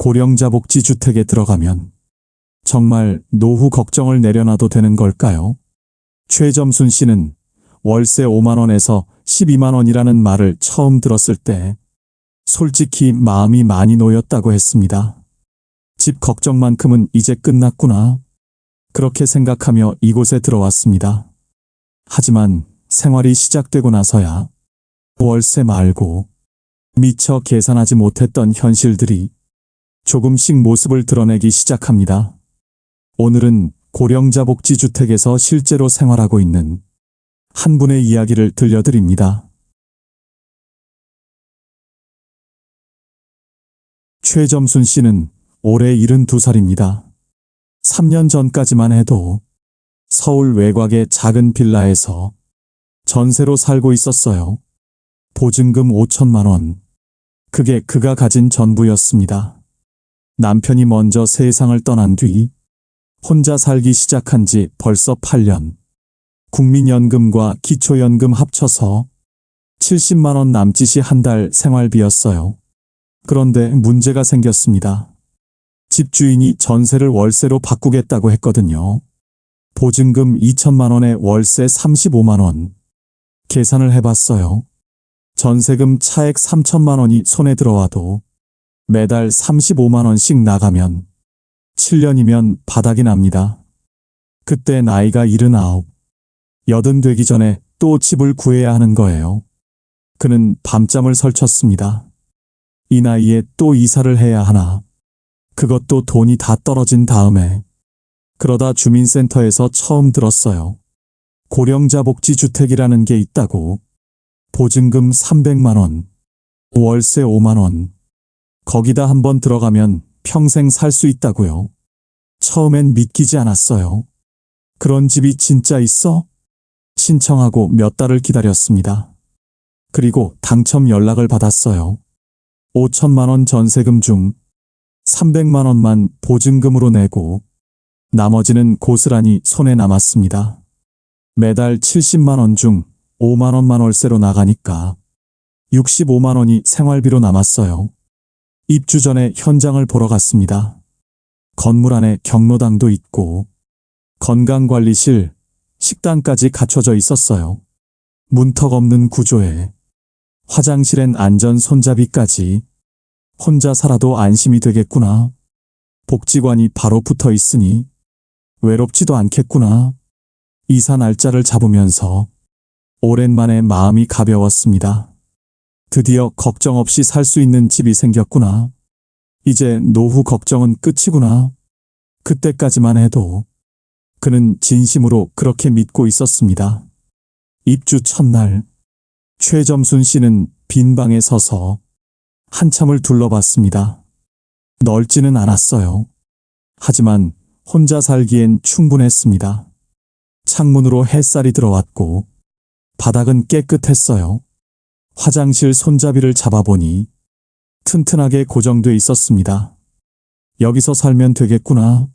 고령자 복지주택에 들어가면 정말 노후 걱정을 내려놔도 되는 걸까요? 최점순 씨는 월세 5만 원에서 12만 원이라는 말을 처음 들었을 때 솔직히 마음이 많이 놓였다고 했습니다. 집 걱정만큼은 이제 끝났구나. 그렇게 생각하며 이곳에 들어왔습니다. 하지만 생활이 시작되고 나서야 월세 말고 미처 계산하지 못했던 현실들이 조금씩 모습을 드러내기 시작합니다. 오늘은 고령자 복지주택에서 실제로 생활하고 있는 한 분의 이야기를 들려드립니다. 최점순 씨는 올해 72살입니다. 3년 전까지만 해도 서울 외곽의 작은 빌라에서 전세로 살고 있었어요. 보증금 5천만 원. 그게 그가 가진 전부였습니다. 남편이 먼저 세상을 떠난 뒤 혼자 살기 시작한 지 벌써 8년. 국민연금과 기초연금 합쳐서 70만 원 남짓이 한 달 생활비였어요. 그런데 문제가 생겼습니다. 집주인이 전세를 월세로 바꾸겠다고 했거든요. 보증금 2천만 원에 월세 35만 원. 계산을 해봤어요. 전세금 차액 3천만 원이 손에 들어와도 매달 35만 원씩 나가면 7년이면 바닥이 납니다. 그때 나이가 79, 80 되기 전에 또 집을 구해야 하는 거예요. 그는 밤잠을 설쳤습니다. 이 나이에 또 이사를 해야 하나. 그것도 돈이 다 떨어진 다음에. 그러다 주민센터에서 처음 들었어요. 고령자 복지주택이라는 게 있다고. 보증금 300만 원, 월세 5만 원. 거기다 한번 들어가면 평생 살 수 있다고요. 처음엔 믿기지 않았어요. 그런 집이 진짜 있어? 신청하고 몇 달을 기다렸습니다. 그리고 당첨 연락을 받았어요. 5천만 원 전세금 중 300만 원만 보증금으로 내고 나머지는 고스란히 손에 남았습니다. 매달 70만 원 중 5만 원만 월세로 나가니까 65만 원이 생활비로 남았어요. 입주 전에 현장을 보러 갔습니다. 건물 안에 경로당도 있고 건강관리실, 식당까지 갖춰져 있었어요. 문턱 없는 구조에 화장실엔 안전 손잡이까지. 혼자 살아도 안심이 되겠구나. 복지관이 바로 붙어 있으니 외롭지도 않겠구나. 이사 날짜를 잡으면서 오랜만에 마음이 가벼웠습니다. 드디어 걱정 없이 살 수 있는 집이 생겼구나. 이제 노후 걱정은 끝이구나. 그때까지만 해도 그는 진심으로 그렇게 믿고 있었습니다. 입주 첫날, 최점순 씨는 빈 방에 서서 한참을 둘러봤습니다. 넓지는 않았어요. 하지만 혼자 살기엔 충분했습니다. 창문으로 햇살이 들어왔고 바닥은 깨끗했어요. 화장실 손잡이를 잡아보니 튼튼하게 고정돼 있었습니다. 여기서 살면 되겠구나.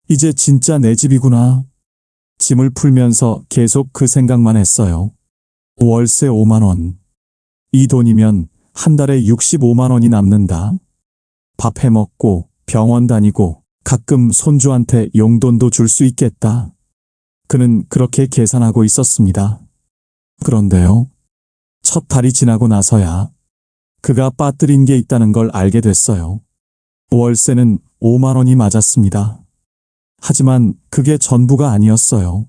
이제 진짜 내 집이구나. 짐을 풀면서 계속 그 생각만 했어요. 월세 5만 원. 이 돈이면 한 달에 65만 원이 남는다. 밥 해먹고 병원 다니고 가끔 손주한테 용돈도 줄 수 있겠다. 그는 그렇게 계산하고 있었습니다. 그런데요. 첫 달이 지나고 나서야 그가 빠뜨린 게 있다는 걸 알게 됐어요. 월세는 5만 원이 맞았습니다. 하지만 그게 전부가 아니었어요.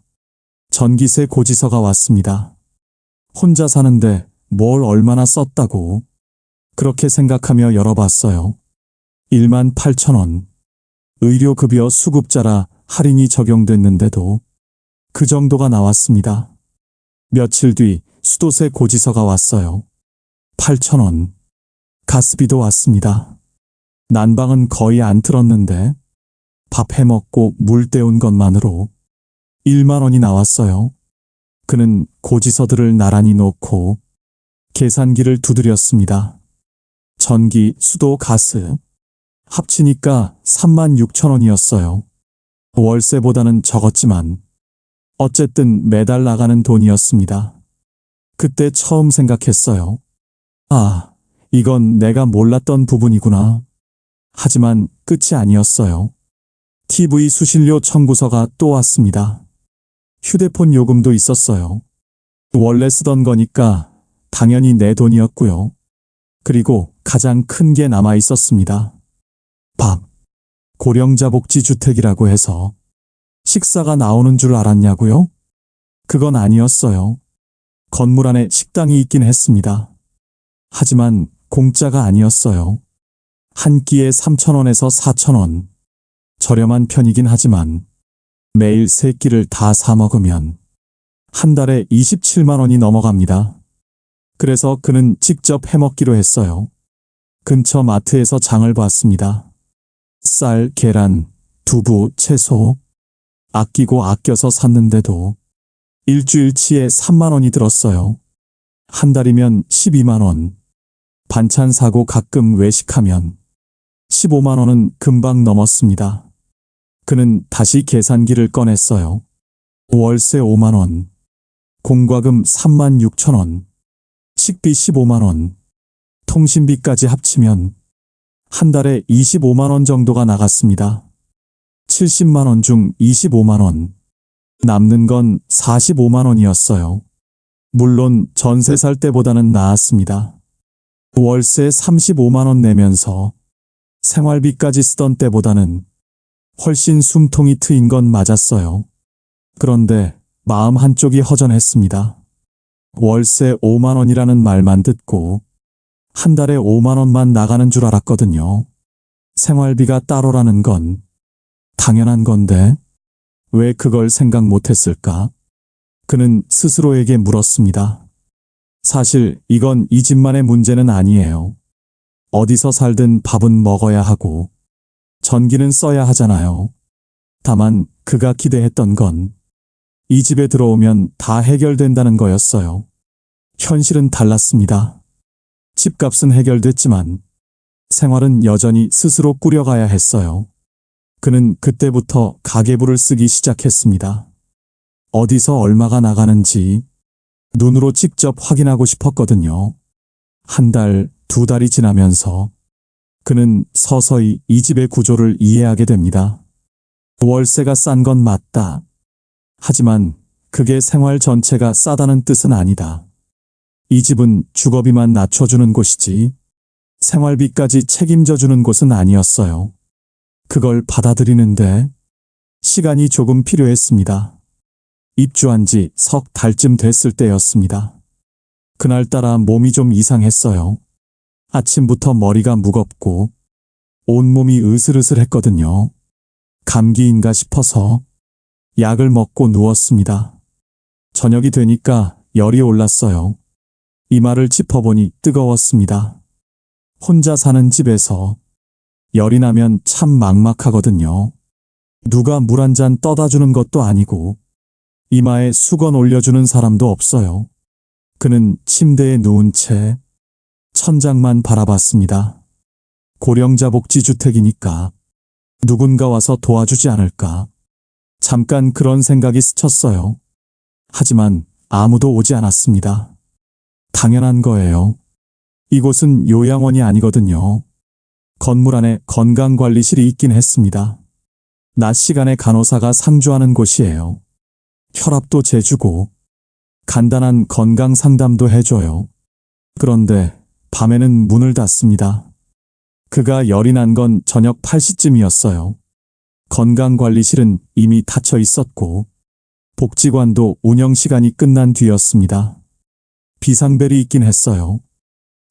전기세 고지서가 왔습니다. 혼자 사는데 뭘 얼마나 썼다고. 그렇게 생각하며 열어봤어요. 1만 8천 원. 의료급여 수급자라 할인이 적용됐는데도 그 정도가 나왔습니다. 며칠 뒤 수도세 고지서가 왔어요. 8천 원. 가스비도 왔습니다. 난방은 거의 안 틀었는데 밥 해먹고 물 때운 것만으로 1만 원이 나왔어요. 그는 고지서들을 나란히 놓고 계산기를 두드렸습니다. 전기, 수도, 가스 합치니까 3만 6천 원이었어요. 월세보다는 적었지만 어쨌든 매달 나가는 돈이었습니다. 그때 처음 생각했어요. 아, 이건 내가 몰랐던 부분이구나. 하지만 끝이 아니었어요. TV 수신료 청구서가 또 왔습니다. 휴대폰 요금도 있었어요. 원래 쓰던 거니까 당연히 내 돈이었고요. 그리고 가장 큰 게 남아 있었습니다. 밥. 고령자 복지주택이라고 해서 식사가 나오는 줄 알았냐고요? 그건 아니었어요. 건물 안에 식당이 있긴 했습니다. 하지만 공짜가 아니었어요. 한 끼에 3,000원에서 4,000원. 저렴한 편이긴 하지만 매일 3끼를 다 사 먹으면 한 달에 27만 원이 넘어갑니다. 그래서 그는 직접 해먹기로 했어요. 근처 마트에서 장을 봤습니다. 쌀, 계란, 두부, 채소. 아끼고 아껴서 샀는데도 일주일치에 3만 원이 들었어요. 한 달이면 12만 원. 반찬 사고 가끔 외식하면 15만 원은 금방 넘었습니다. 그는 다시 계산기를 꺼냈어요. 월세 5만 원. 공과금 3만 6천 원. 식비 15만 원. 통신비까지 합치면 한 달에 25만 원 정도가 나갔습니다. 70만 원 중 25만 원. 남는 건 45만 원이었어요. 물론 전세 살 때보다는 나았습니다. 월세 35만 원 내면서 생활비까지 쓰던 때보다는 훨씬 숨통이 트인 건 맞았어요. 그런데 마음 한쪽이 허전했습니다. 월세 5만 원이라는 말만 듣고 한 달에 5만 원만 나가는 줄 알았거든요. 생활비가 따로라는 건 당연한 건데 왜 그걸 생각 못했을까? 그는 스스로에게 물었습니다. 사실 이건 이 집만의 문제는 아니에요. 어디서 살든 밥은 먹어야 하고 전기는 써야 하잖아요. 다만 그가 기대했던 건 이 집에 들어오면 다 해결된다는 거였어요. 현실은 달랐습니다. 집값은 해결됐지만 생활은 여전히 스스로 꾸려가야 했어요. 그는 그때부터 가계부를 쓰기 시작했습니다. 어디서 얼마가 나가는지 눈으로 직접 확인하고 싶었거든요. 한 달, 2달이 지나면서 그는 서서히 이 집의 구조를 이해하게 됩니다. 월세가 싼 건 맞다. 하지만 그게 생활 전체가 싸다는 뜻은 아니다. 이 집은 주거비만 낮춰주는 곳이지 생활비까지 책임져주는 곳은 아니었어요. 그걸 받아들이는데 시간이 조금 필요했습니다. 입주한 지 석 달쯤 됐을 때였습니다. 그날따라 몸이 좀 이상했어요. 아침부터 머리가 무겁고 온몸이 으슬으슬했거든요. 감기인가 싶어서 약을 먹고 누웠습니다. 저녁이 되니까 열이 올랐어요. 이마를 짚어보니 뜨거웠습니다. 혼자 사는 집에서 열이 나면 참 막막하거든요. 누가 물 한 잔 떠다 주는 것도 아니고 이마에 수건 올려주는 사람도 없어요. 그는 침대에 누운 채 천장만 바라봤습니다. 고령자 복지주택이니까 누군가 와서 도와주지 않을까. 잠깐 그런 생각이 스쳤어요. 하지만 아무도 오지 않았습니다. 당연한 거예요. 이곳은 요양원이 아니거든요. 건물 안에 건강관리실이 있긴 했습니다. 낮 시간에 간호사가 상주하는 곳이에요. 혈압도 재주고 간단한 건강 상담도 해줘요. 그런데 밤에는 문을 닫습니다. 그가 열이 난 건 저녁 8시쯤이었어요. 건강관리실은 이미 닫혀 있었고 복지관도 운영 시간이 끝난 뒤였습니다. 비상벨이 있긴 했어요.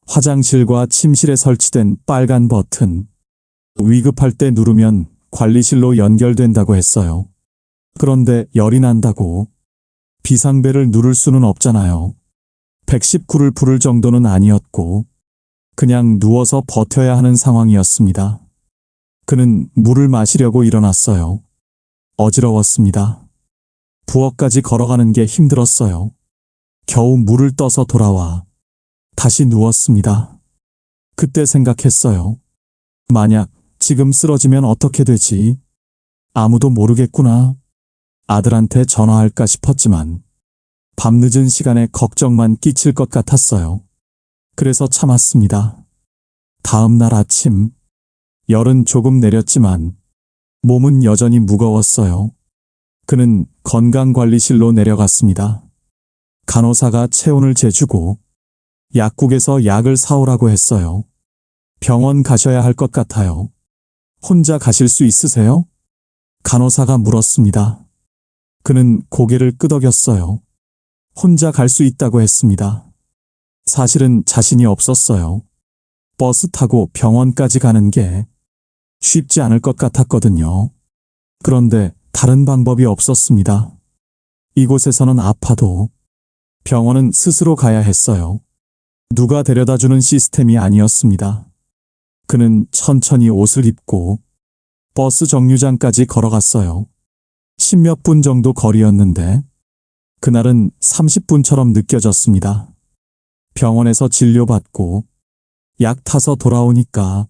화장실과 침실에 설치된 빨간 버튼. 위급할 때 누르면 관리실로 연결된다고 했어요. 그런데 열이 난다고 비상벨을 누를 수는 없잖아요. 119를 부를 정도는 아니었고 그냥 누워서 버텨야 하는 상황이었습니다. 그는 물을 마시려고 일어났어요. 어지러웠습니다. 부엌까지 걸어가는 게 힘들었어요. 겨우 물을 떠서 돌아와 다시 누웠습니다. 그때 생각했어요. 만약 지금 쓰러지면 어떻게 되지? 아무도 모르겠구나. 아들한테 전화할까 싶었지만 밤늦은 시간에 걱정만 끼칠 것 같았어요. 그래서 참았습니다. 다음 날 아침 열은 조금 내렸지만 몸은 여전히 무거웠어요. 그는 건강관리실로 내려갔습니다. 간호사가 체온을 재주고 약국에서 약을 사오라고 했어요. 병원 가셔야 할 것 같아요. 혼자 가실 수 있으세요? 간호사가 물었습니다. 그는 고개를 끄덕였어요. 혼자 갈 수 있다고 했습니다. 사실은 자신이 없었어요. 버스 타고 병원까지 가는 게 쉽지 않을 것 같았거든요. 그런데 다른 방법이 없었습니다. 이곳에서는 아파도 병원은 스스로 가야 했어요. 누가 데려다주는 시스템이 아니었습니다. 그는 천천히 옷을 입고 버스 정류장까지 걸어갔어요. 10몇 분 정도 거리였는데 그날은 30분처럼 느껴졌습니다. 병원에서 진료받고 약 타서 돌아오니까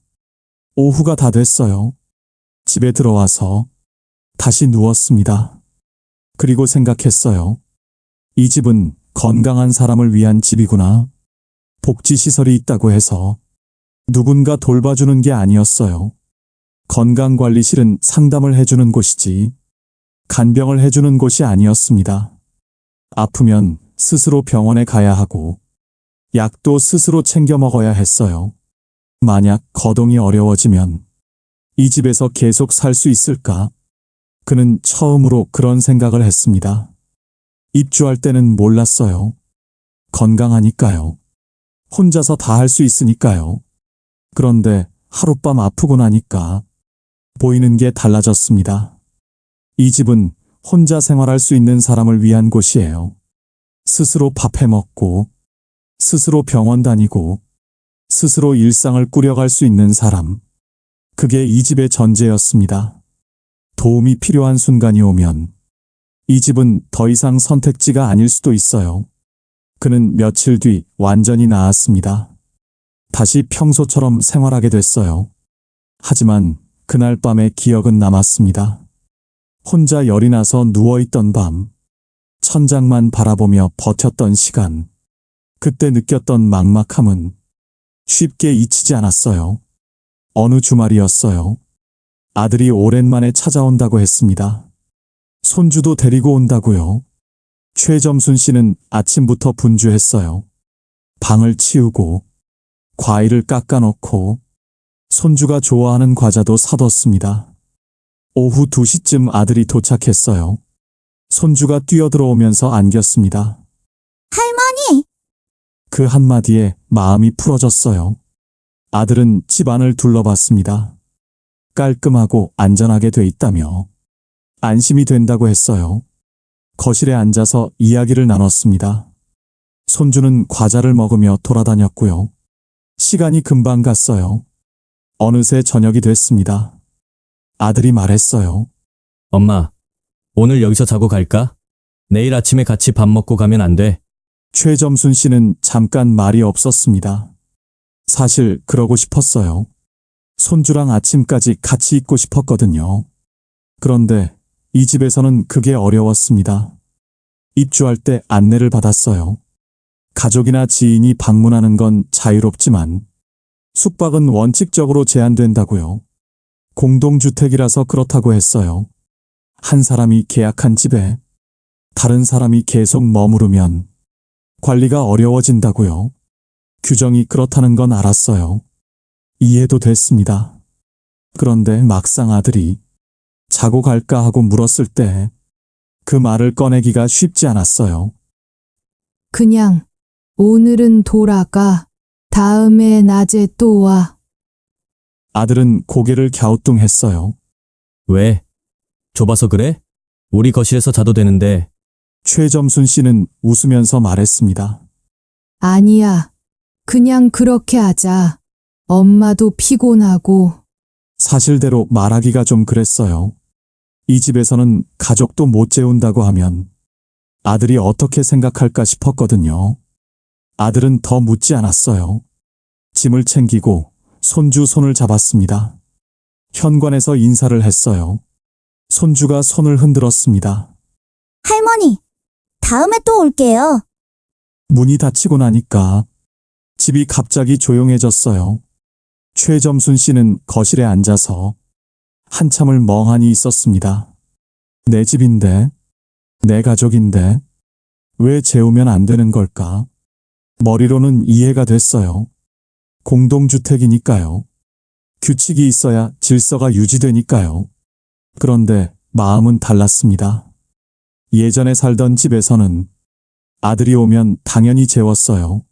오후가 다 됐어요. 집에 들어와서 다시 누웠습니다. 그리고 생각했어요. 이 집은 건강한 사람을 위한 집이구나. 복지시설이 있다고 해서 누군가 돌봐주는 게 아니었어요. 건강관리실은 상담을 해주는 곳이지 간병을 해주는 곳이 아니었습니다. 아프면 스스로 병원에 가야 하고 약도 스스로 챙겨 먹어야 했어요. 만약 거동이 어려워지면 이 집에서 계속 살 수 있을까? 그는 처음으로 그런 생각을 했습니다. 입주할 때는 몰랐어요. 건강하니까요. 혼자서 다 할 수 있으니까요. 그런데 하룻밤 아프고 나니까 보이는 게 달라졌습니다. 이 집은 혼자 생활할 수 있는 사람을 위한 곳이에요. 스스로 밥 해 먹고, 스스로 병원 다니고, 스스로 일상을 꾸려갈 수 있는 사람. 그게 이 집의 전제였습니다. 도움이 필요한 순간이 오면 이 집은 더 이상 선택지가 아닐 수도 있어요. 그는 며칠 뒤 완전히 나았습니다. 다시 평소처럼 생활하게 됐어요. 하지만 그날 밤의 기억은 남았습니다. 혼자 열이 나서 누워있던 밤, 천장만 바라보며 버텼던 시간, 그때 느꼈던 막막함은 쉽게 잊히지 않았어요. 어느 주말이었어요. 아들이 오랜만에 찾아온다고 했습니다. 손주도 데리고 온다고요. 최점순 씨는 아침부터 분주했어요. 방을 치우고 과일을 깎아놓고 손주가 좋아하는 과자도 사뒀습니다. 오후 2시쯤 아들이 도착했어요. 손주가 뛰어들어오면서 안겼습니다. 할머니! 그 한마디에 마음이 풀어졌어요. 아들은 집안을 둘러봤습니다. 깔끔하고 안전하게 돼 있다며 안심이 된다고 했어요. 거실에 앉아서 이야기를 나눴습니다. 손주는 과자를 먹으며 돌아다녔고요. 시간이 금방 갔어요. 어느새 저녁이 됐습니다. 아들이 말했어요. 엄마, 오늘 여기서 자고 갈까? 내일 아침에 같이 밥 먹고 가면 안 돼? 최점순 씨는 잠깐 말이 없었습니다. 사실 그러고 싶었어요. 손주랑 아침까지 같이 있고 싶었거든요. 그런데 이 집에서는 그게 어려웠습니다. 입주할 때 안내를 받았어요. 가족이나 지인이 방문하는 건 자유롭지만 숙박은 원칙적으로 제한된다고요. 공동주택이라서 그렇다고 했어요. 한 사람이 계약한 집에 다른 사람이 계속 머무르면 관리가 어려워진다고요. 규정이 그렇다는 건 알았어요. 이해도 됐습니다. 그런데 막상 아들이 자고 갈까 하고 물었을 때 그 말을 꺼내기가 쉽지 않았어요. 그냥 오늘은 돌아가. 다음에 낮에 또 와. 아들은 고개를 갸우뚱했어요. 왜? 좁아서 그래? 우리 거실에서 자도 되는데. 최점순 씨는 웃으면서 말했습니다. 아니야. 그냥 그렇게 하자. 엄마도 피곤하고. 사실대로 말하기가 좀 그랬어요. 이 집에서는 가족도 못 재운다고 하면 아들이 어떻게 생각할까 싶었거든요. 아들은 더 묻지 않았어요. 짐을 챙기고 손주 손을 잡았습니다. 현관에서 인사를 했어요. 손주가 손을 흔들었습니다. 할머니, 다음에 또 올게요. 문이 닫히고 나니까 집이 갑자기 조용해졌어요. 최점순 씨는 거실에 앉아서 한참을 멍하니 있었습니다. 내 집인데, 내 가족인데, 왜 재우면 안 되는 걸까? 머리로는 이해가 됐어요. 공동주택이니까요. 규칙이 있어야 질서가 유지되니까요. 그런데 마음은 달랐습니다. 예전에 살던 집에서는 아들이 오면 당연히 재웠어요.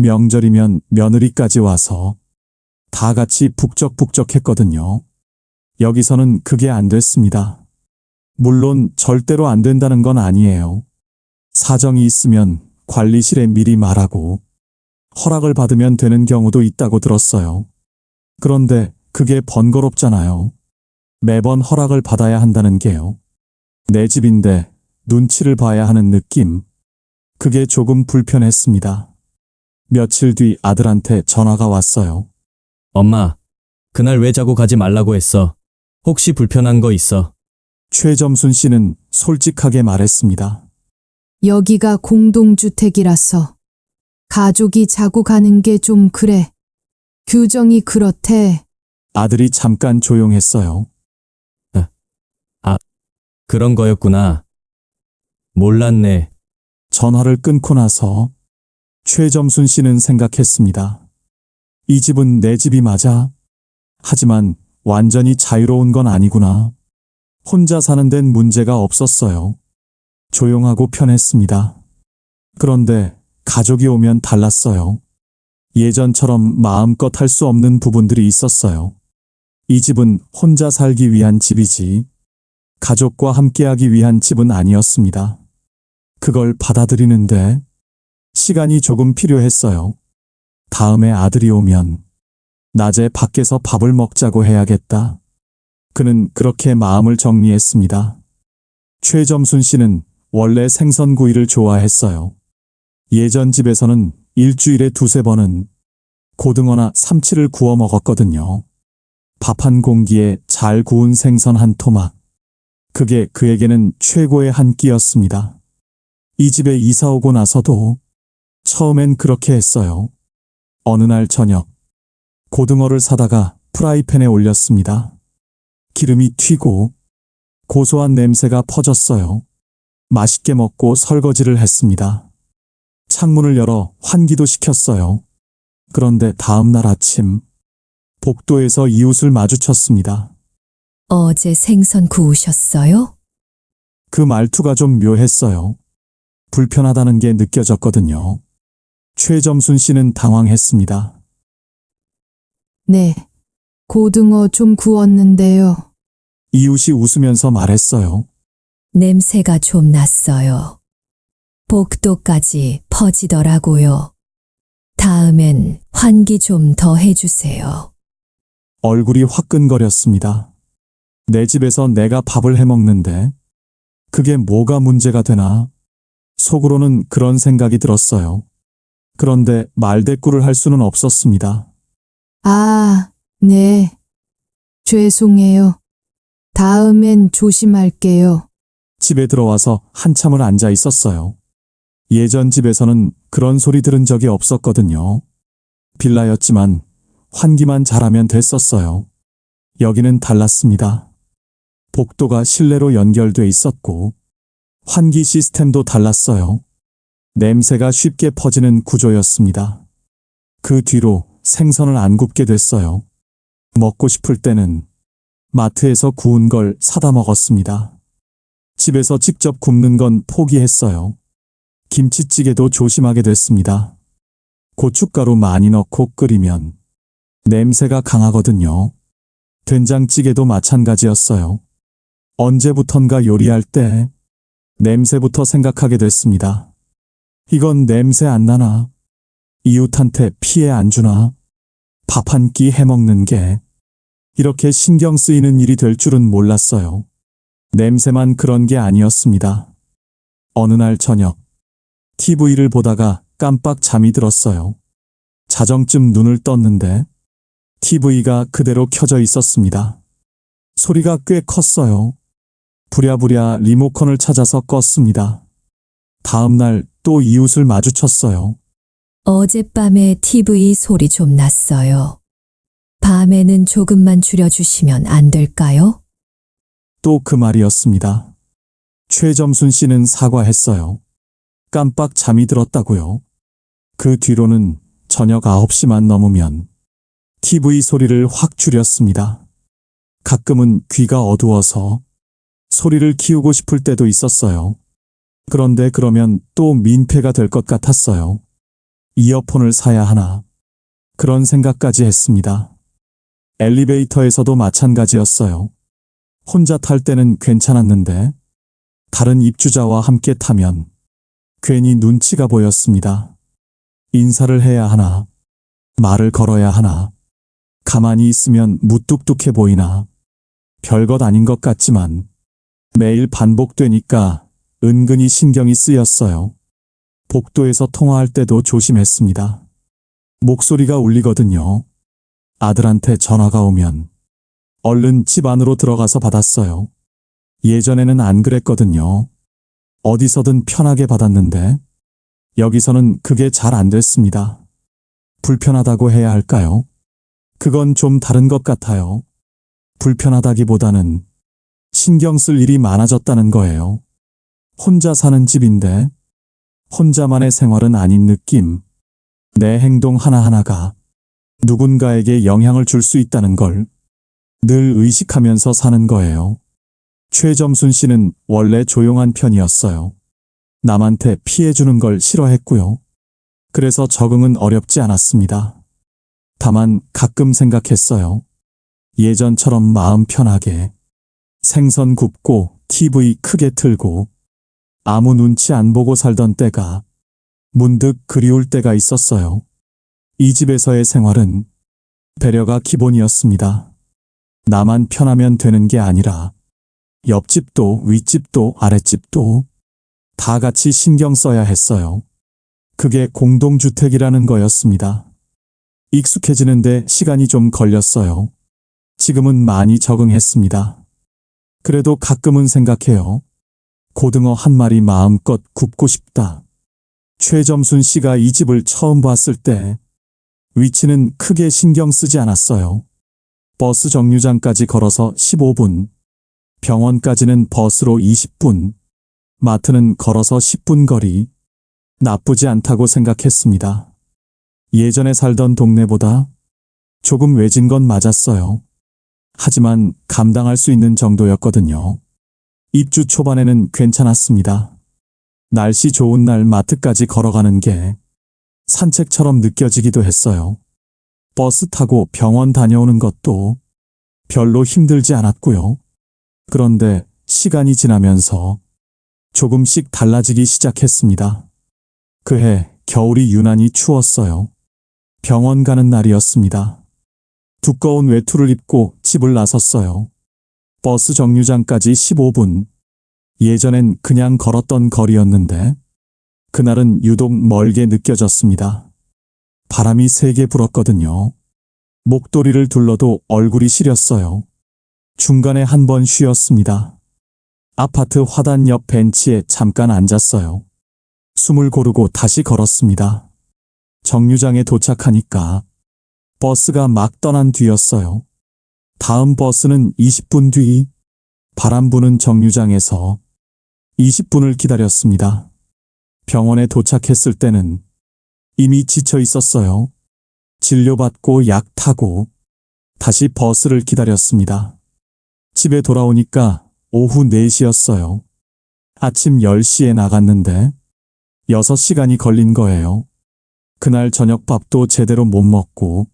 명절이면 며느리까지 와서 다 같이 북적북적했거든요. 여기서는 그게 안 됐습니다. 물론 절대로 안 된다는 건 아니에요. 사정이 있으면 관리실에 미리 말하고 허락을 받으면 되는 경우도 있다고 들었어요. 그런데 그게 번거롭잖아요. 매번 허락을 받아야 한다는 게요. 내 집인데 눈치를 봐야 하는 느낌. 그게 조금 불편했습니다. 며칠 뒤 아들한테 전화가 왔어요. 엄마, 그날 왜 자고 가지 말라고 했어? 혹시 불편한 거 있어? 최점순 씨는 솔직하게 말했습니다. 여기가 공동주택이라서 가족이 자고 가는 게 좀 그래. 규정이 그렇대. 아들이 잠깐 조용했어요. 그런 거였구나. 몰랐네. 전화를 끊고 나서 최점순 씨는 생각했습니다. 이 집은 내 집이 맞아. 하지만 완전히 자유로운 건 아니구나. 혼자 사는 데는 문제가 없었어요. 조용하고 편했습니다. 그런데 가족이 오면 달랐어요. 예전처럼 마음껏 할 수 없는 부분들이 있었어요. 이 집은 혼자 살기 위한 집이지 가족과 함께하기 위한 집은 아니었습니다. 그걸 받아들이는데 시간이 조금 필요했어요. 다음에 아들이 오면 낮에 밖에서 밥을 먹자고 해야겠다. 그는 그렇게 마음을 정리했습니다. 최점순 씨는 원래 생선구이를 좋아했어요. 예전 집에서는 일주일에 두세 번은 고등어나 삼치를 구워 먹었거든요. 밥 한 공기에 잘 구운 생선 한 토막. 그게 그에게는 최고의 한 끼였습니다. 이 집에 이사 오고 나서도 처음엔 그렇게 했어요. 어느 날 저녁, 고등어를 사다가 프라이팬에 올렸습니다. 기름이 튀고 고소한 냄새가 퍼졌어요. 맛있게 먹고 설거지를 했습니다. 창문을 열어 환기도 시켰어요. 그런데 다음 날 아침, 복도에서 이웃을 마주쳤습니다. 어제 생선 구우셨어요? 그 말투가 좀 묘했어요. 불편하다는 게 느껴졌거든요. 최점순 씨는 당황했습니다. 네. 고등어 좀 구웠는데요. 이웃이 웃으면서 말했어요. 냄새가 좀 났어요. 복도까지 퍼지더라고요. 다음엔 환기 좀 더 해주세요. 얼굴이 화끈거렸습니다. 내 집에서 내가 밥을 해 먹는데 그게 뭐가 문제가 되나? 속으로는 그런 생각이 들었어요. 그런데 말대꾸를 할 수는 없었습니다. 아, 네. 죄송해요. 다음엔 조심할게요. 집에 들어와서 한참을 앉아 있었어요. 예전 집에서는 그런 소리 들은 적이 없었거든요. 빌라였지만 환기만 잘하면 됐었어요. 여기는 달랐습니다. 복도가 실내로 연결돼 있었고 환기 시스템도 달랐어요. 냄새가 쉽게 퍼지는 구조였습니다. 그 뒤로 생선을 안 굽게 됐어요. 먹고 싶을 때는 마트에서 구운 걸 사다 먹었습니다. 집에서 직접 굽는 건 포기했어요. 김치찌개도 조심하게 됐습니다. 고춧가루 많이 넣고 끓이면 냄새가 강하거든요. 된장찌개도 마찬가지였어요. 언제부턴가 요리할 때 냄새부터 생각하게 됐습니다. 이건 냄새 안 나나? 이웃한테 피해 안 주나? 밥 한 끼 해먹는 게 이렇게 신경 쓰이는 일이 될 줄은 몰랐어요. 냄새만 그런 게 아니었습니다. 어느 날 저녁, TV를 보다가 깜빡 잠이 들었어요. 자정쯤 눈을 떴는데 TV가 그대로 켜져 있었습니다. 소리가 꽤 컸어요. 부랴부랴 리모컨을 찾아서 껐습니다. 다음 날 또 이웃을 마주쳤어요. 어젯밤에 TV 소리 좀 났어요. 밤에는 조금만 줄여주시면 안 될까요? 또 그 말이었습니다. 최점순 씨는 사과했어요. 깜빡 잠이 들었다고요. 그 뒤로는 저녁 9시만 넘으면 TV 소리를 확 줄였습니다. 가끔은 귀가 어두워서 소리를 키우고 싶을 때도 있었어요. 그런데 그러면 또 민폐가 될 것 같았어요. 이어폰을 사야 하나? 그런 생각까지 했습니다. 엘리베이터에서도 마찬가지였어요. 혼자 탈 때는 괜찮았는데 다른 입주자와 함께 타면 괜히 눈치가 보였습니다. 인사를 해야 하나? 말을 걸어야 하나? 가만히 있으면 무뚝뚝해 보이나? 별것 아닌 것 같지만 매일 반복되니까 은근히 신경이 쓰였어요. 복도에서 통화할 때도 조심했습니다. 목소리가 울리거든요. 아들한테 전화가 오면 얼른 집 안으로 들어가서 받았어요. 예전에는 안 그랬거든요. 어디서든 편하게 받았는데 여기서는 그게 잘 안 됐습니다. 불편하다고 해야 할까요? 그건 좀 다른 것 같아요. 불편하다기보다는 신경 쓸 일이 많아졌다는 거예요. 혼자 사는 집인데 혼자만의 생활은 아닌 느낌. 내 행동 하나하나가 누군가에게 영향을 줄 수 있다는 걸 늘 의식하면서 사는 거예요. 최점순 씨는 원래 조용한 편이었어요. 남한테 피해주는 걸 싫어했고요. 그래서 적응은 어렵지 않았습니다. 다만 가끔 생각했어요. 예전처럼 마음 편하게 생선 굽고 TV 크게 틀고 아무 눈치 안 보고 살던 때가 문득 그리울 때가 있었어요. 이 집에서의 생활은 배려가 기본이었습니다. 나만 편하면 되는 게 아니라 옆집도 윗집도 아랫집도 다 같이 신경 써야 했어요. 그게 공동주택이라는 거였습니다. 익숙해지는데 시간이 좀 걸렸어요. 지금은 많이 적응했습니다. 그래도 가끔은 생각해요. 고등어 한 마리 마음껏 굽고 싶다. 최점순 씨가 이 집을 처음 봤을 때 위치는 크게 신경 쓰지 않았어요. 버스 정류장까지 걸어서 15분, 병원까지는 버스로 20분, 마트는 걸어서 10분 거리. 나쁘지 않다고 생각했습니다. 예전에 살던 동네보다 조금 외진 건 맞았어요. 하지만 감당할 수 있는 정도였거든요. 입주 초반에는 괜찮았습니다. 날씨 좋은 날 마트까지 걸어가는 게 산책처럼 느껴지기도 했어요. 버스 타고 병원 다녀오는 것도 별로 힘들지 않았고요. 그런데 시간이 지나면서 조금씩 달라지기 시작했습니다. 그해 겨울이 유난히 추웠어요. 병원 가는 날이었습니다. 두꺼운 외투를 입고 집을 나섰어요. 버스 정류장까지 15분. 예전엔 그냥 걸었던 거리였는데 그날은 유독 멀게 느껴졌습니다. 바람이 세게 불었거든요. 목도리를 둘러도 얼굴이 시렸어요. 중간에 한 번 쉬었습니다. 아파트 화단 옆 벤치에 잠깐 앉았어요. 숨을 고르고 다시 걸었습니다. 정류장에 도착하니까 버스가 막 떠난 뒤였어요. 다음 버스는 20분 뒤. 바람 부는 정류장에서 20분을 기다렸습니다. 병원에 도착했을 때는 이미 지쳐 있었어요. 진료받고 약 타고 다시 버스를 기다렸습니다. 집에 돌아오니까 오후 4시였어요. 아침 10시에 나갔는데 6시간이 걸린 거예요. 그날 저녁밥도 제대로 못 먹고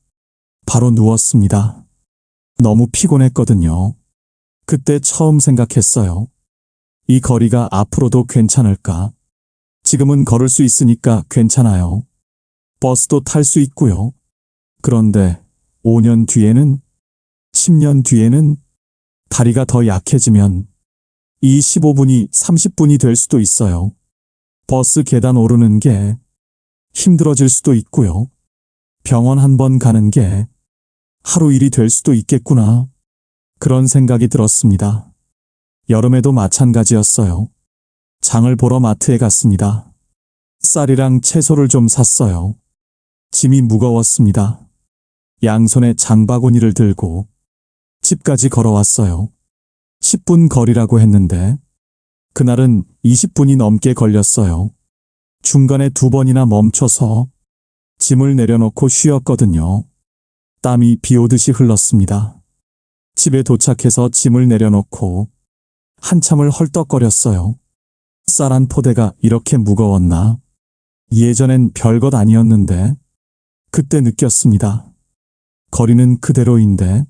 바로 누웠습니다. 너무 피곤했거든요. 그때 처음 생각했어요. 이 거리가 앞으로도 괜찮을까? 지금은 걸을 수 있으니까 괜찮아요. 버스도 탈 수 있고요. 그런데 5년 뒤에는, 10년 뒤에는 다리가 더 약해지면 이 15분이 30분이 될 수도 있어요. 버스 계단 오르는 게 힘들어질 수도 있고요. 병원 한 번 가는 게 하루 일이 될 수도 있겠구나. 그런 생각이 들었습니다. 여름에도 마찬가지였어요. 장을 보러 마트에 갔습니다. 쌀이랑 채소를 좀 샀어요. 짐이 무거웠습니다. 양손에 장바구니를 들고 집까지 걸어왔어요. 10분 거리라고 했는데 그날은 20분이 넘게 걸렸어요. 중간에 2번이나 멈춰서 짐을 내려놓고 쉬었거든요. 땀이 비 오듯이 흘렀습니다. 집에 도착해서 짐을 내려놓고 한참을 헐떡거렸어요. 쌀 한 포대가 이렇게 무거웠나? 예전엔 별것 아니었는데 그때 느꼈습니다. 거리는 그대로인데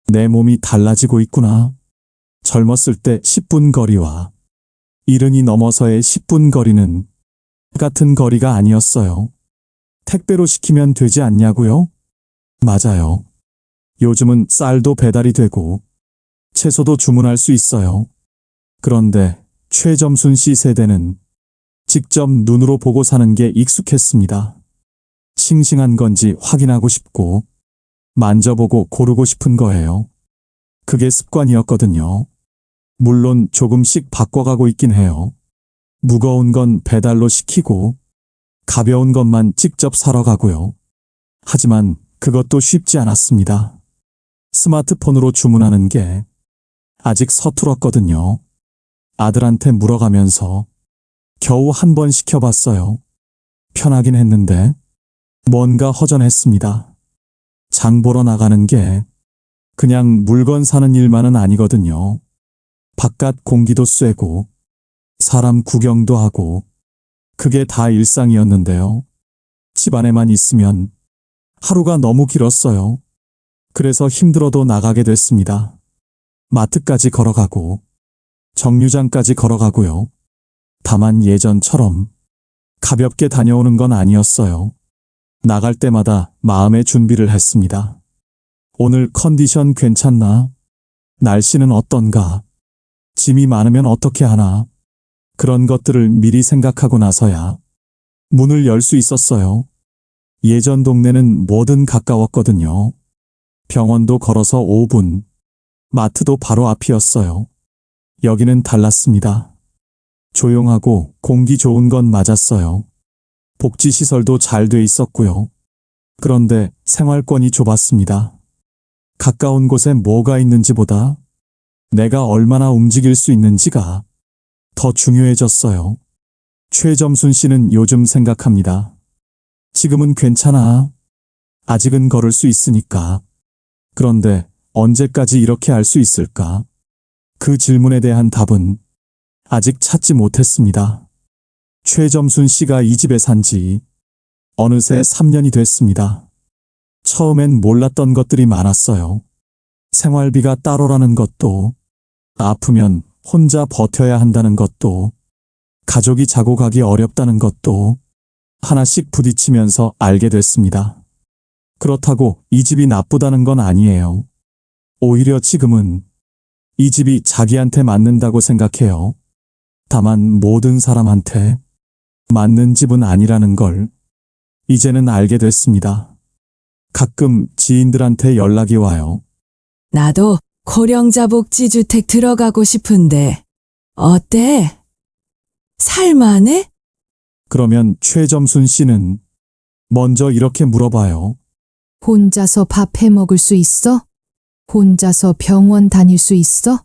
내 몸이 달라지고 있구나. 젊었을 때 10분 거리와 이른이 넘어서의 10분 거리는 같은 거리가 아니었어요. 택배로 시키면 되지 않냐고요? 맞아요. 요즘은 쌀도 배달이 되고 채소도 주문할 수 있어요. 그런데 최점순 씨 세대는 직접 눈으로 보고 사는 게 익숙했습니다. 싱싱한 건지 확인하고 싶고 만져보고 고르고 싶은 거예요. 그게 습관이었거든요. 물론 조금씩 바꿔가고 있긴 해요. 무거운 건 배달로 시키고 가벼운 것만 직접 사러 가고요. 하지만 그것도 쉽지 않았습니다. 스마트폰으로 주문하는 게 아직 서툴었거든요. 아들한테 물어가면서 겨우 한 번 시켜봤어요. 편하긴 했는데 뭔가 허전했습니다. 장 보러 나가는 게 그냥 물건 사는 일만은 아니거든요. 바깥 공기도 쐬고 사람 구경도 하고 그게 다 일상이었는데요. 집 안에만 있으면 하루가 너무 길었어요. 그래서 힘들어도 나가게 됐습니다. 마트까지 걸어가고 정류장까지 걸어가고요. 다만 예전처럼 가볍게 다녀오는 건 아니었어요. 나갈 때마다 마음의 준비를 했습니다. 오늘 컨디션 괜찮나? 날씨는 어떤가? 짐이 많으면 어떻게 하나? 그런 것들을 미리 생각하고 나서야 문을 열 수 있었어요. 예전 동네는 뭐든 가까웠거든요. 병원도 걸어서 5분, 마트도 바로 앞이었어요. 여기는 달랐습니다. 조용하고 공기 좋은 건 맞았어요. 복지시설도 잘 돼 있었고요. 그런데 생활권이 좁았습니다. 가까운 곳에 뭐가 있는지보다 내가 얼마나 움직일 수 있는지가 더 중요해졌어요. 최점순 씨는 요즘 생각합니다. 지금은 괜찮아. 아직은 걸을 수 있으니까. 그런데 언제까지 이렇게 할 수 있을까? 그 질문에 대한 답은 아직 찾지 못했습니다. 최점순 씨가 이 집에 산 지 어느새 3년이 됐습니다. 처음엔 몰랐던 것들이 많았어요. 생활비가 따로라는 것도, 아프면 혼자 버텨야 한다는 것도, 가족이 자고 가기 어렵다는 것도 하나씩 부딪히면서 알게 됐습니다. 그렇다고 이 집이 나쁘다는 건 아니에요. 오히려 지금은 이 집이 자기한테 맞는다고 생각해요. 다만 모든 사람한테 맞는 집은 아니라는 걸 이제는 알게 됐습니다. 가끔 지인들한테 연락이 와요. 나도 고령자 복지주택 들어가고 싶은데 어때? 살만해? 그러면 최점순 씨는 먼저 이렇게 물어봐요. 혼자서 밥 해 먹을 수 있어? 혼자서 병원 다닐 수 있어?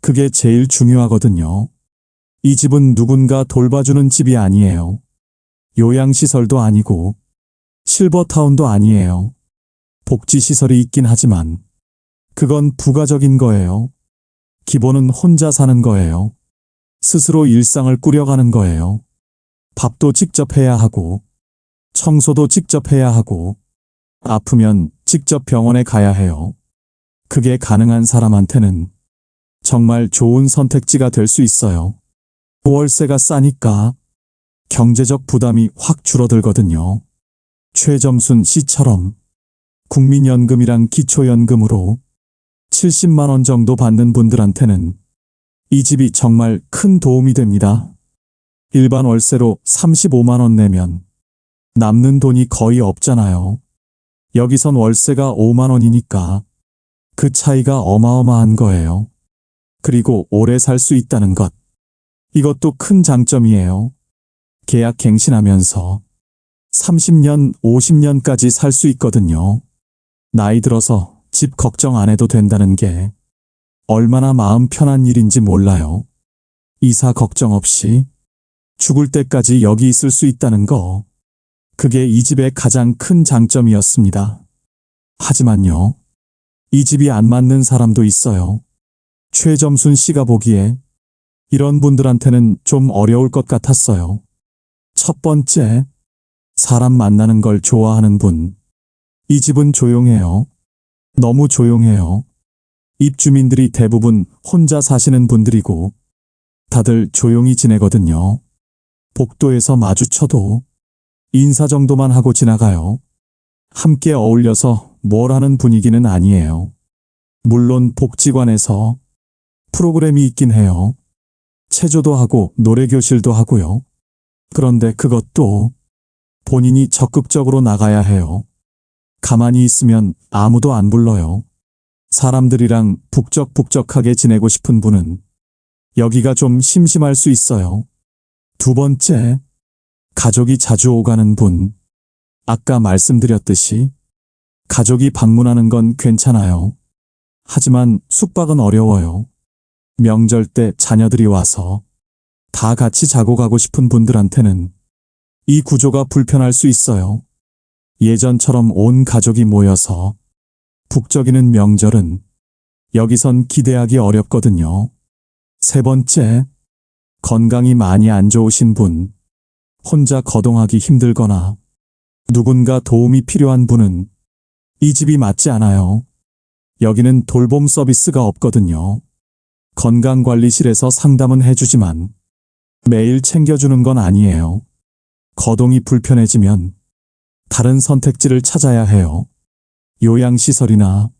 그게 제일 중요하거든요. 이 집은 누군가 돌봐주는 집이 아니에요. 요양시설도 아니고 실버타운도 아니에요. 복지시설이 있긴 하지만 그건 부가적인 거예요. 기본은 혼자 사는 거예요. 스스로 일상을 꾸려가는 거예요. 밥도 직접 해야 하고 청소도 직접 해야 하고 아프면 직접 병원에 가야 해요. 그게 가능한 사람한테는 정말 좋은 선택지가 될 수 있어요. 월세가 싸니까 경제적 부담이 확 줄어들거든요. 최점순 씨처럼 국민연금이랑 기초연금으로 70만 원 정도 받는 분들한테는 이 집이 정말 큰 도움이 됩니다. 일반 월세로 35만 원 내면 남는 돈이 거의 없잖아요. 여기선 월세가 5만 원이니까 그 차이가 어마어마한 거예요. 그리고 오래 살 수 있다는 것. 이것도 큰 장점이에요. 계약 갱신하면서 30년, 50년까지 살 수 있거든요. 나이 들어서 집 걱정 안 해도 된다는 게 얼마나 마음 편한 일인지 몰라요. 이사 걱정 없이 죽을 때까지 여기 있을 수 있다는 거. 그게 이 집의 가장 큰 장점이었습니다. 하지만요, 이 집이 안 맞는 사람도 있어요. 최점순 씨가 보기에 이런 분들한테는 좀 어려울 것 같았어요. 첫 번째, 사람 만나는 걸 좋아하는 분. 이 집은 조용해요. 너무 조용해요. 입주민들이 대부분 혼자 사시는 분들이고 다들 조용히 지내거든요. 복도에서 마주쳐도 인사 정도만 하고 지나가요. 함께 어울려서 뭘 하는 분위기는 아니에요. 물론 복지관에서 프로그램이 있긴 해요. 체조도 하고 노래교실도 하고요. 그런데 그것도 본인이 적극적으로 나가야 해요. 가만히 있으면 아무도 안 불러요. 사람들이랑 북적북적하게 지내고 싶은 분은 여기가 좀 심심할 수 있어요. 두 번째, 가족이 자주 오가는 분. 아까 말씀드렸듯이 가족이 방문하는 건 괜찮아요. 하지만 숙박은 어려워요. 명절 때 자녀들이 와서 다 같이 자고 가고 싶은 분들한테는 이 구조가 불편할 수 있어요. 예전처럼 온 가족이 모여서 북적이는 명절은 여기선 기대하기 어렵거든요. 세 번째, 건강이 많이 안 좋으신 분, 혼자 거동하기 힘들거나 누군가 도움이 필요한 분은 이 집이 맞지 않아요. 여기는 돌봄 서비스가 없거든요. 건강관리실에서 상담은 해주지만 매일 챙겨주는 건 아니에요. 거동이 불편해지면 다른 선택지를 찾아야 해요. 요양시설이나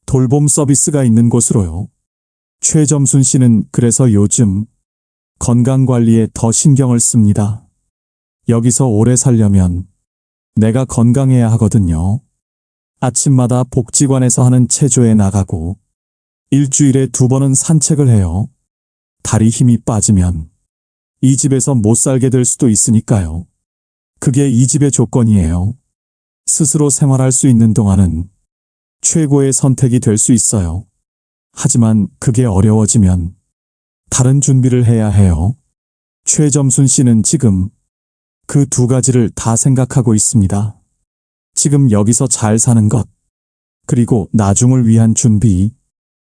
돌봄 서비스가 있는 곳으로요. 최점순 씨는 그래서 요즘 건강관리에 더 신경을 씁니다. 여기서 오래 살려면 내가 건강해야 하거든요. 아침마다 복지관에서 하는 체조에 나가고 일주일에 2번은 산책을 해요. 다리 힘이 빠지면 이 집에서 못 살게 될 수도 있으니까요. 그게 이 집의 조건이에요. 스스로 생활할 수 있는 동안은 최고의 선택이 될 수 있어요. 하지만 그게 어려워지면 다른 준비를 해야 해요. 최점순 씨는 지금 그 두 가지를 다 생각하고 있습니다. 지금 여기서 잘 사는 것, 그리고 나중을 위한 준비.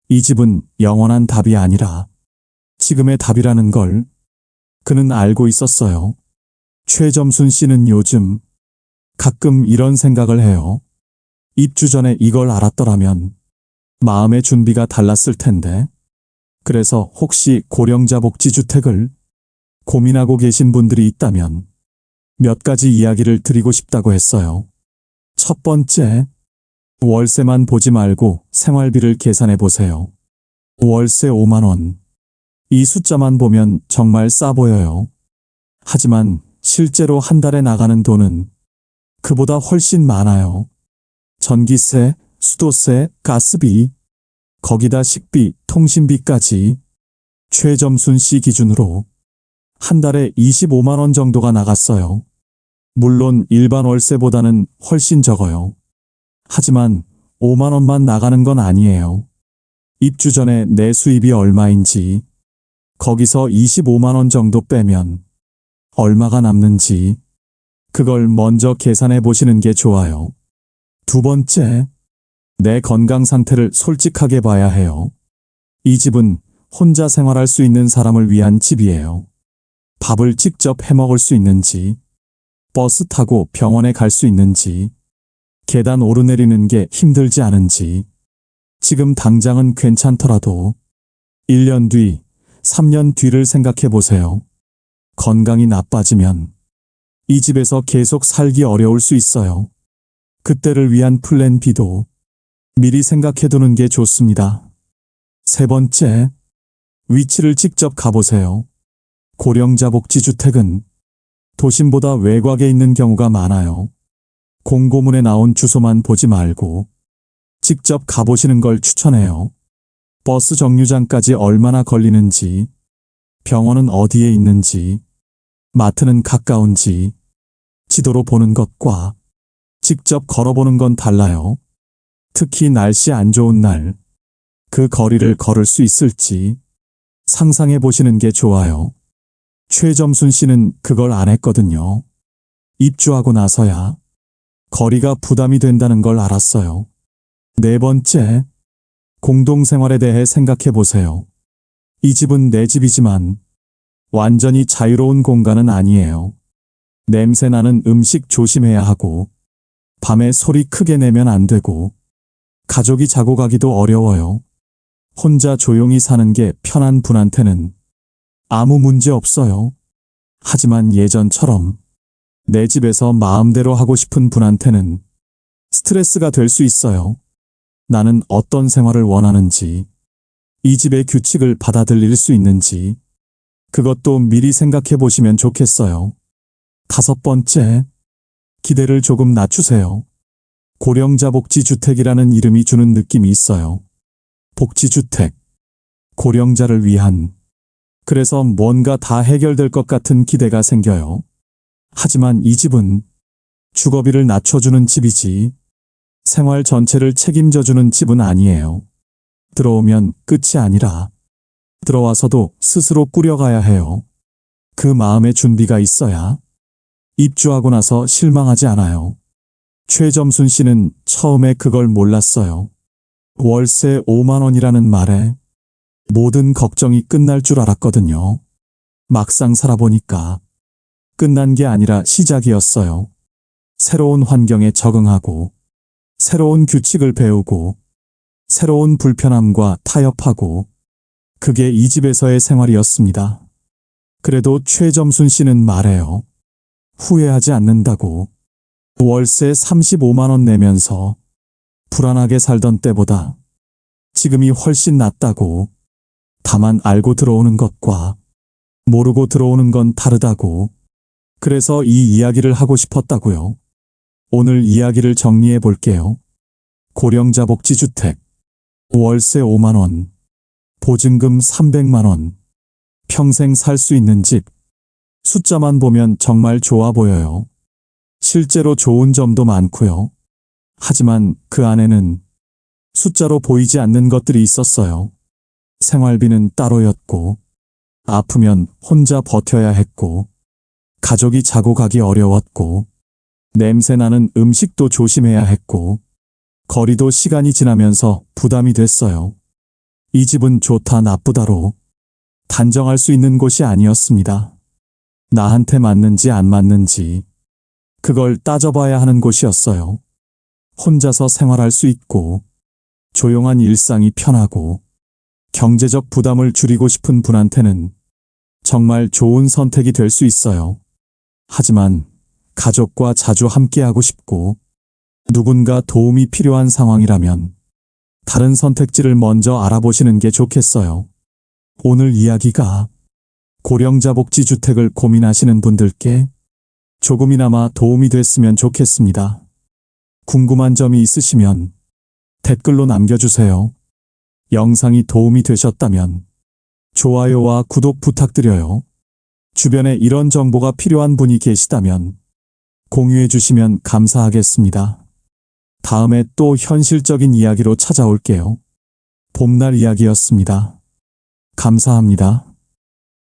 이 집은 영원한 답이 아니라 지금의 답이라는 걸 그는 알고 있었어요. 최점순 씨는 요즘 가끔 이런 생각을 해요. 입주 전에 이걸 알았더라면 마음의 준비가 달랐을 텐데. 그래서 혹시 고령자 복지주택을 고민하고 계신 분들이 있다면 몇 가지 이야기를 드리고 싶다고 했어요. 첫 번째, 월세만 보지 말고 생활비를 계산해 보세요. 월세 5만 원. 이 숫자만 보면 정말 싸 보여요. 하지만 실제로 한 달에 나가는 돈은 그보다 훨씬 많아요. 전기세, 수도세, 가스비, 거기다 식비, 통신비까지 최점순 씨 기준으로 한 달에 25만 원 정도가 나갔어요. 물론 일반 월세보다는 훨씬 적어요. 하지만 5만 원만 나가는 건 아니에요. 입주 전에 내 수입이 얼마인지, 거기서 25만 원 정도 빼면 얼마가 남는지, 그걸 먼저 계산해 보시는 게 좋아요. 두 번째, 내 건강 상태를 솔직하게 봐야 해요. 이 집은 혼자 생활할 수 있는 사람을 위한 집이에요. 밥을 직접 해 먹을 수 있는지, 버스 타고 병원에 갈 수 있는지, 계단 오르내리는 게 힘들지 않은지, 지금 당장은 괜찮더라도 1년 뒤, 3년 뒤를 생각해 보세요. 건강이 나빠지면 이 집에서 계속 살기 어려울 수 있어요. 그때를 위한 플랜 B도 미리 생각해 두는 게 좋습니다. 세 번째, 위치를 직접 가보세요. 고령자 복지주택은 도심보다 외곽에 있는 경우가 많아요. 공고문에 나온 주소만 보지 말고 직접 가보시는 걸 추천해요. 버스 정류장까지 얼마나 걸리는지, 병원은 어디에 있는지, 마트는 가까운지, 지도로 보는 것과 직접 걸어보는 건 달라요. 특히 날씨 안 좋은 날, 그 거리를 걸을 수 있을지 상상해 보시는 게 좋아요. 최점순 씨는 그걸 안 했거든요. 입주하고 나서야 거리가 부담이 된다는 걸 알았어요. 네 번째, 공동생활에 대해 생각해 보세요. 이 집은 내 집이지만 완전히 자유로운 공간은 아니에요. 냄새 나는 음식 조심해야 하고, 밤에 소리 크게 내면 안 되고, 가족이 자고 가기도 어려워요. 혼자 조용히 사는 게 편한 분한테는 아무 문제 없어요. 하지만 예전처럼 내 집에서 마음대로 하고 싶은 분한테는 스트레스가 될 수 있어요. 나는 어떤 생활을 원하는지, 이 집의 규칙을 받아들일 수 있는지, 그것도 미리 생각해 보시면 좋겠어요. 다섯 번째, 기대를 조금 낮추세요. 고령자 복지주택이라는 이름이 주는 느낌이 있어요. 복지주택, 고령자를 위한, 그래서 뭔가 다 해결될 것 같은 기대가 생겨요. 하지만 이 집은 주거비를 낮춰주는 집이지 생활 전체를 책임져주는 집은 아니에요. 들어오면 끝이 아니라 들어와서도 스스로 꾸려가야 해요. 그 마음의 준비가 있어야 입주하고 나서 실망하지 않아요. 최점순 씨는 처음에 그걸 몰랐어요. 월세 5만 원이라는 말에 모든 걱정이 끝날 줄 알았거든요. 막상 살아보니까 끝난 게 아니라 시작이었어요. 새로운 환경에 적응하고, 새로운 규칙을 배우고, 새로운 불편함과 타협하고, 그게 이 집에서의 생활이었습니다. 그래도 최점순 씨는 말해요. 후회하지 않는다고. 월세 35만 원 내면서 불안하게 살던 때보다 지금이 훨씬 낫다고. 다만 알고 들어오는 것과 모르고 들어오는 건 다르다고. 그래서 이 이야기를 하고 싶었다고요. 오늘 이야기를 정리해 볼게요. 고령자 복지주택, 월세 5만 원, 보증금 300만 원, 평생 살 수 있는 집. 숫자만 보면 정말 좋아 보여요. 실제로 좋은 점도 많고요. 하지만 그 안에는 숫자로 보이지 않는 것들이 있었어요. 생활비는 따로였고, 아프면 혼자 버텨야 했고, 가족이 자고 가기 어려웠고, 냄새나는 음식도 조심해야 했고, 거리도 시간이 지나면서 부담이 됐어요. 이 집은 좋다 나쁘다로 단정할 수 있는 곳이 아니었습니다. 나한테 맞는지 안 맞는지 그걸 따져봐야 하는 곳이었어요. 혼자서 생활할 수 있고, 조용한 일상이 편하고, 경제적 부담을 줄이고 싶은 분한테는 정말 좋은 선택이 될 수 있어요. 하지만 가족과 자주 함께하고 싶고 누군가 도움이 필요한 상황이라면 다른 선택지를 먼저 알아보시는 게 좋겠어요. 오늘 이야기가 고령자 복지주택을 고민하시는 분들께 조금이나마 도움이 됐으면 좋겠습니다. 궁금한 점이 있으시면 댓글로 남겨주세요. 영상이 도움이 되셨다면 좋아요와 구독 부탁드려요. 주변에 이런 정보가 필요한 분이 계시다면 공유해 주시면 감사하겠습니다. 다음에 또 현실적인 이야기로 찾아올게요. 봄날 이야기였습니다. 감사합니다.